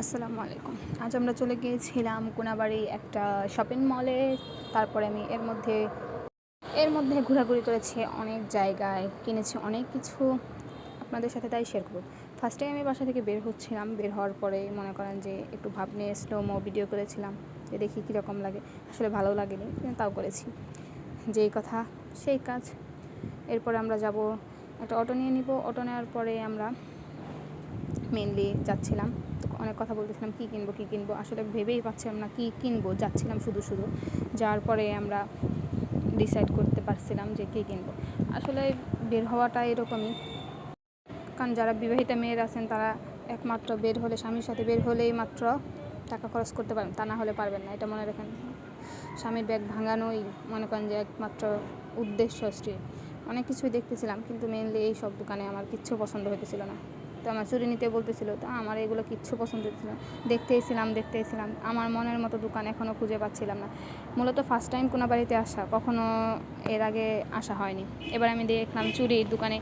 আসসালামু আলাইকুম। আজ আমরা চলে গিয়েছিলাম কোনাবাড়ি একটা শপিং মলে। তারপরে আমি এর মধ্যে ঘোরাঘুরি করেছি, অনেক জায়গায় কিনেছি অনেক কিছু, আপনাদের সাথে তাই শেয়ার করব। ফার্স্টে আমি বাসা থেকে বের হচ্ছিলাম, বের হওয়ার পরে মনে করেন যে একটু ভাব নিয়ে স্লোমো ভিডিও করেছিলাম যে দেখি কীরকম লাগে। আসলে ভালো লাগেনি কিন্তু তাও করেছি, যেই কথা সেই কাজ। এরপরে আমরা যাব, একটা অটো নিয়ে নিব। অটো নেওয়ার পরে আমরা মেনলি যাচ্ছিলাম, তো অনেক কথা বলতেছিলাম কী কিনবো, আসলে ভেবেই পাচ্ছিলাম না কী কিনবো। যাচ্ছিলাম শুধু যাওয়ার পরে আমরা ডিসাইড করতে পারছিলাম যে কী কিনবো। আসলে বের হওয়াটা এরকমই, কারণ যারা বিবাহিতা মেয়েরা আছেন তারা একমাত্র বের হলে, স্বামীর সাথে বের হলেই মাত্র টাকা খরচ করতে পারেন, তা না হলে পারবেন না, এটা মনে রাখেন। স্বামীর ব্যাগ ভাঙানোই মনে করেন যে একমাত্র উদ্দেশ্য স্ত্রীর। অনেক কিছুই দেখতেছিলাম, কিন্তু মেনলি এই সব দোকানে আমার কিচ্ছু পছন্দ হতেছিল না। তো আমার চুরি নিতে বলতেছিল, তো আমার এগুলো কিচ্ছু পছন্দ হচ্ছিল না। দেখতেইছিলাম, আমার মনের মতো দোকান এখনও খুঁজে পাচ্ছিলাম না। মূলত ফার্স্ট টাইম কোনো বাড়িতে আসা, কখনো এর আগে আসা হয়নি। এবার আমি দেখলাম চুরির দোকানে,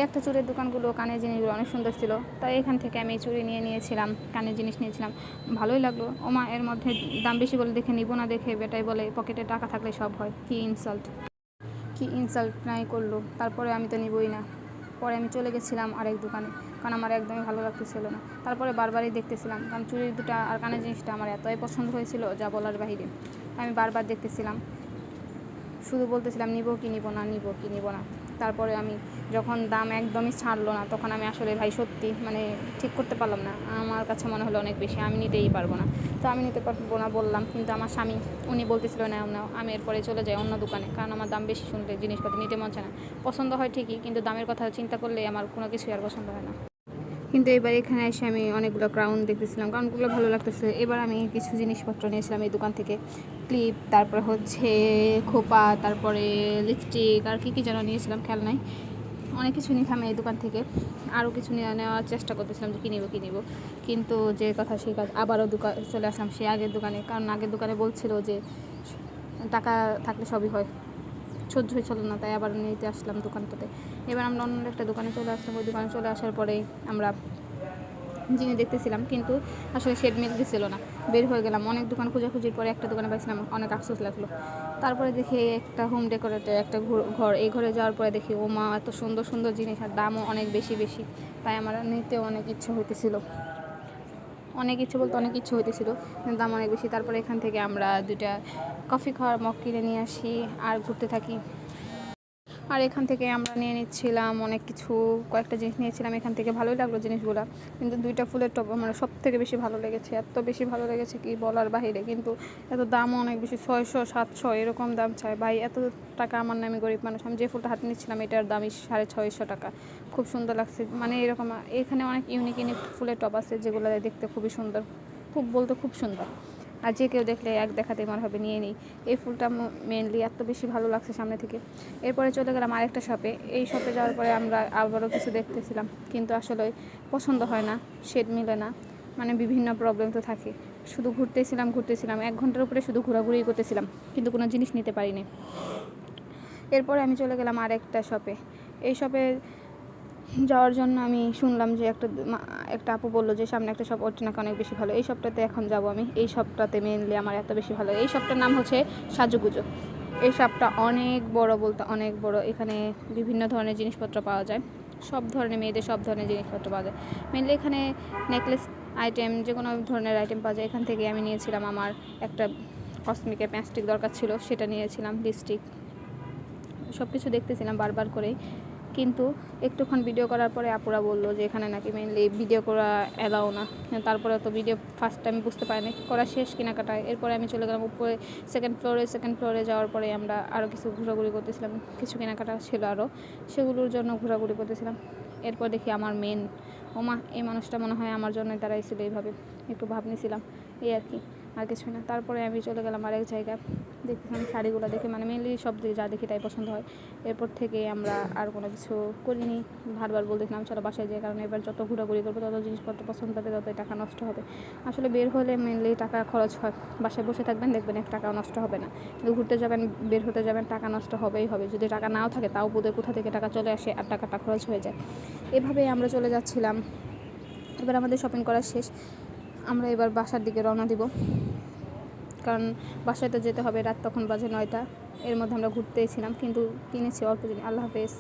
একটা চুরির দোকানগুলো, কানের জিনিসগুলো অনেক সুন্দর ছিল, তাই এখান থেকে আমি চুরি নিয়েছিলাম, কানের জিনিস নিয়েছিলাম। ভালোই লাগলো। ওমা, এর মধ্যে দাম বেশি বলে দেখে নিব না, দেখে বেটাই বলে পকেটে টাকা থাকলে সব হয়। কি ইনসাল্ট নাই করলো। তারপরে আমি তো নিবই না। পরে আমি চলে গেছিলাম আরেক দোকানে, কারণ আমার একদমই ভালো লাগতেছিল না। তারপরে বারবারই দেখতেছিলাম, কারণ চুড়ির দুটা আর কানের জিনিসটা আমার এতই পছন্দ হয়েছিল যা বলার বাহিরে। আমি বারবার দেখতেছিলাম, শুধু বলতেছিলাম নিব না। তারপরে আমি যখন দাম একদমই ছাড়লো না, তখন আমি আসলে ভাই সত্যি ঠিক করতে পারলাম না। আমার কাছে মনে হলো অনেক বেশি, আমি নিতেই পারবো না। তো আমি নিতে পারবো না বললাম, কিন্তু আমার স্বামী উনি বলতেছিল নাও। আমি এরপরে চলে যাই অন্য দোকানে, কারণ আমার দাম বেশি শুনলে জিনিসপাতি নিতে মন চায় না। পছন্দ হয় ঠিকই, কিন্তু দামের কথা চিন্তা করলে আমার কোনো কিছুই আর পছন্দ হয় না। কিন্তু এবার এখানে এসে আমি অনেকগুলো ক্রাউন দেখতেছিলাম, ক্রাউনগুলো ভালো লাগতেছে। এবার আমি কিছু জিনিসপত্র নিয়েছিলাম এই দোকান থেকে, ক্লিপ, তারপরে হচ্ছে খোপা, তারপরে লিপস্টিক, আর কী যেন নিয়েছিলাম খেয়াল নাই। অনেক কিছু নিয়েছিলাম এই দোকান থেকে। আরও কিছু নেওয়ার চেষ্টা করতেছিলাম যে কিনিব, কিন্তু যে কথা সেই কাজ, আবারও চলে আসলাম সেই আগের দোকানে, কারণ আগের দোকানে বলছিল যে টাকা থাকলে সবই হয়। সহ্য হয়েছিল না, তাই আবার নিতে আসলাম দোকানটাতে। এবার আমরা অন্য একটা দোকানে চলে আসলাম। ওই দোকানে চলে আসার পরে আমরা জিনিস দেখতেছিলাম, কিন্তু আসলে শেড মিলতেছিল না। বের হয়ে গেলাম, অনেক দোকান খোঁজাখুঁজির পরে একটা দোকানে পাইছিলাম, অনেক আফসোস লাগলো। তারপরে দেখি একটা হোম ডেকোরেটের একটা ঘর, এই ঘরে যাওয়ার পরে দেখি ও মা, এত সুন্দর জিনিস, আর দামও অনেক বেশি। তাই আমার নিতে অনেক ইচ্ছে হইতেছিল, কিন্তু দাম অনেক বেশি। তারপরে এখান থেকে আমরা 2টা কফি খাওয়ার মগ কিনে নিয়ে আসি আর ঘুরতে থাকি। আর এখান থেকে আমরা নিয়ে নিচ্ছিলাম অনেক কিছু, কয়েকটা জিনিস নিয়েছিলাম এখান থেকে। ভালোই লাগলো জিনিসগুলো, কিন্তু 2টা ফুলের টব আমার সব থেকে বেশি ভালো লেগেছে। এত বেশি ভালো লেগেছে কি বলার বাহিরে, কিন্তু এত দামও অনেক বেশি, 600-700 এরকম দাম চায়। ভাই এত টাকা আমার নামে, গরিব মানুষ। আমি যে ফুলটা হাতে নিচ্ছিলাম এটার দামই 650 টাকা। খুব সুন্দর লাগছে, এরকম এখানে অনেক ইউনিক ফুলের টব আছে যেগুলো দেখতে খুবই সুন্দর, খুব সুন্দর। আর যে কেউ দেখলে এক দেখাতেই মনে হবে নিয়ে নিই। এই ফুলটা মেনলি এত বেশি ভালো লাগছে সামনে থেকে। এরপরে চলে গেলাম আরেকটা শপে। এই শপে যাওয়ার পরে আমরা আবারও কিছু দেখতেছিলাম, কিন্তু আসলে পছন্দ হয় না, শেড মিলে না, বিভিন্ন প্রবলেম তো থাকে। শুধু ঘুরতেছিলাম, 1 ঘন্টার উপরে শুধু ঘোরাঘুরি করতেছিলাম, কিন্তু কোনো জিনিস নিতে পারিনি। এরপরে আমি চলে গেলাম আরেকটা শপে। এই শপে যাওয়ার জন্য আমি শুনলাম যে একটা আপু বললো যে সামনে একটা শপ, ওর নাকি অনেক বেশি ভালো। এই শপটাতে এখন যাব আমি। এই শপটাতে মেনলি আমার এত বেশি ভালো। এই শপটার নাম হচ্ছে সাজুগুজো। এই শপটা অনেক বড়, বলতে অনেক বড়। এখানে বিভিন্ন ধরনের জিনিসপত্র পাওয়া যায়, সব ধরনের মেয়েদের সব ধরনের জিনিসপত্র পাওয়া যায়। মেনলি এখানে নেকলেস আইটেম, যে কোনো ধরনের আইটেম পাওয়া যায়। এখান থেকে আমি নিয়েছিলাম, আমার একটা কসমেটিকের প্যাস্টিক দরকার ছিল, সেটা নিয়েছিলাম, লিপস্টিক, সব কিছু দেখতেছিলাম বারবার করেই। কিন্তু একটুক্ষণ ভিডিও করার পরে আপুরা বললো যে এখানে নাকি মেনলি ভিডিও করা অ্যালাউ না। তারপরে তো ভিডিও ফার্স্ট টাইম বুঝতে পারিনি, করা শেষ কেনাকাটায়। এরপরে আমি চলে গেলাম উপরে সেকেন্ড ফ্লোরে যাওয়ার পরে আমরা আরও কিছু ঘোরাঘুরি করতেছিলাম, কিছু কেনাকাটা ছিল আরও, সেগুলোর জন্য ঘোরাঘুরি করতেছিলাম। এরপর দেখি আমার ওমা, এই মানুষটা মনে হয় আমার জন্যই দাঁড়াইছিল, এইভাবে একটু ভাব নিয়েছিলাম, এই আর কি, আর কিছু না। তারপরে আমি চলে গেলাম আরেক জায়গায়, দেখতেছিলাম শাড়িগুলো দেখে, মেনলি সব যা দেখি তাই পছন্দ হয়। এরপর থেকে আমরা আর কোনো কিছু করিনি, বারবার বলতেছিলাম চলো বাসায় যাই, কারণ এবার যত ঘোরাঘুরি করবো তত জিনিসপত্র পছন্দ হবে, ততই টাকা নষ্ট হবে। আসলে বের হলে মেনলি টাকা খরচ হয়, বাসায় বসে থাকবেন দেখবেন 1 টাকাও নষ্ট হবে না, কিন্তু ঘুরতে যাবেন, বের হতে যাবেন, টাকা নষ্ট হবেই হবে। যদি টাকা নাও থাকে তাও বোধহয় কোথা থেকে টাকা চলে আসে আর টাকাটা খরচ হয়ে যায়। এভাবেই আমরা চলে যাচ্ছিলাম। এবার আমাদের শপিং করা শেষ, আমরা এবার বাসার দিকে রওনা দিব, কারণ বাসায় তো যেতে হবে। রাত তখন বাজে 9টা। এর মধ্যে আমরা ঘুরতেই ছিলাম, কিন্তু কিনেছি অল্প জিনিস। আল্লাহ হাফেজ।